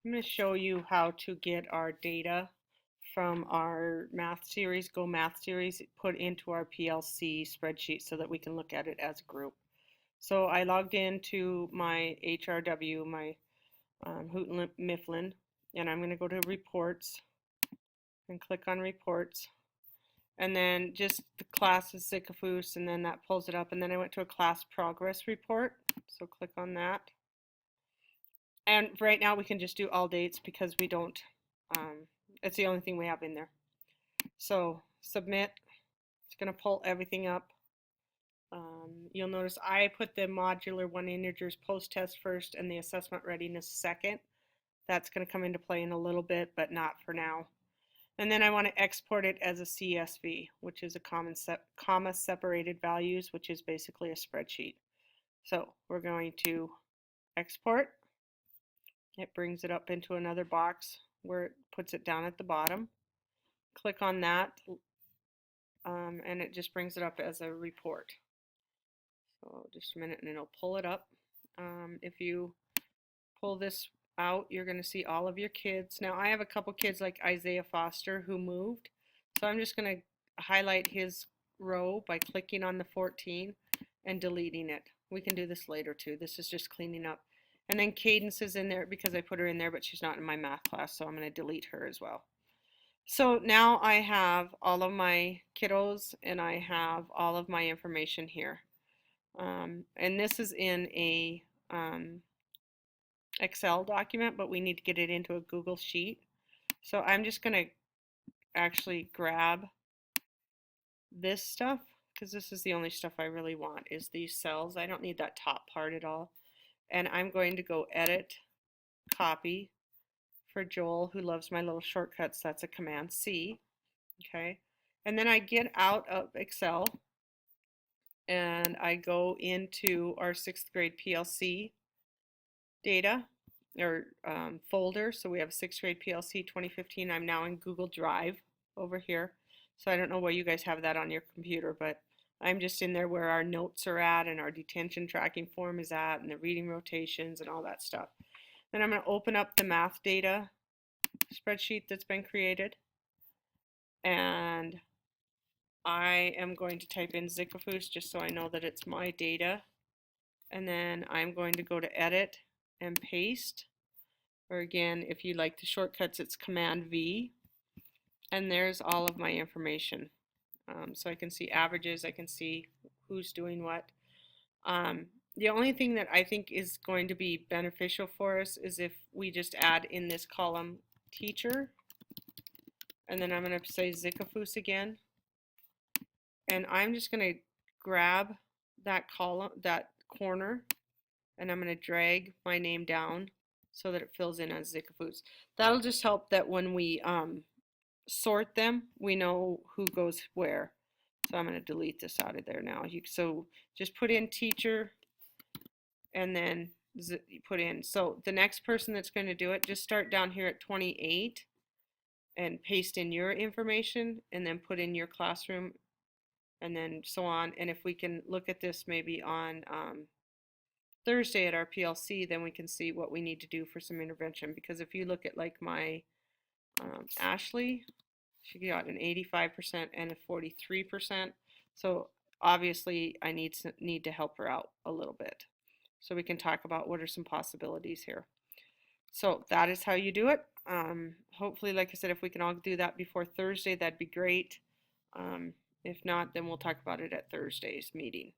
I'm going to show you how to get our data from our math series, Go Math series, put into our PLC spreadsheet so that we can look at it as a group. So I logged into my HRW, my Houghton Mifflin, and I'm going to go to reports and click on reports. And then just the class is Zickafoos, and then that pulls it up. And then I went to a class progress report. So click on that. And right now we can just do all dates because we don't, it's the only thing we have in there. So submit, it's going to pull everything up. You'll notice I put the modular one integers post test first and the assessment readiness second. That's going to come into play in a little bit, but not for now. And then I want to export it as a CSV, which is a comma separated values, which is basically a spreadsheet. So we're going to export. It brings it up into another box where it puts it down at the bottom. Click on that, and it just brings it up as a report. So just a minute and it'll pull it up. If you pull this out, you're going to see all of your kids. Now I have a couple kids like Isaiah Foster who moved, so I'm just going to highlight his row by clicking on the 14 and deleting it. We can do this later too. This is just cleaning up. And then Cadence is in there because I put her in there, but she's not in my math class, so I'm going to delete her as well. So now I have all of my kiddos and I have all of my information here. And this is in a Excel document, but we need to get it into a Google Sheet. So I'm just going to actually grab this stuff because this is the only stuff I really want is these cells. I don't need that top part at all. And I'm going to go edit, copy. For Joel, who loves my little shortcuts, that's a Command C. Okay. And then I get out of Excel and I go into our 6th grade PLC data or folder. So we have 6th grade PLC 2015. I'm now in Google Drive over here. So I don't know where you guys have that on your computer, but I'm just in there where our notes are at and our detention tracking form is at and the reading rotations and all that stuff. Then I'm going to open up the math data spreadsheet that's been created. And I am going to type in Zickafoos just so I know that it's my data. And then I'm going to go to edit and paste. Or again, if you like the shortcuts, it's Command V. And there's all of my information. So I can see averages, I can see who's doing what. The only thing that I think is going to be beneficial for us is if we just add in this column teacher, and then I'm going to say Zickafoos again, and I'm just going to grab that column, that corner, and I'm going to drag my name down so that it fills in as Zickafoos. That'll just help that when we sort them, we know who goes where. So I'm going to delete this out of there now. So just put in teacher and then put in. So the next person that's going to do it, just start down here at 28 and paste in your information and then put in your classroom and then so on. And if we can look at this maybe on Thursday at our PLC, then we can see what we need to do for some intervention. Because if you look at like my Ashley, she got an 85% and a 43%. So obviously I need to help her out a little bit. So we can talk about what are some possibilities here. So that is how you do it. Hopefully, like I said, if we can all do that before Thursday, that'd be great. If not, then we'll talk about it at Thursday's meeting.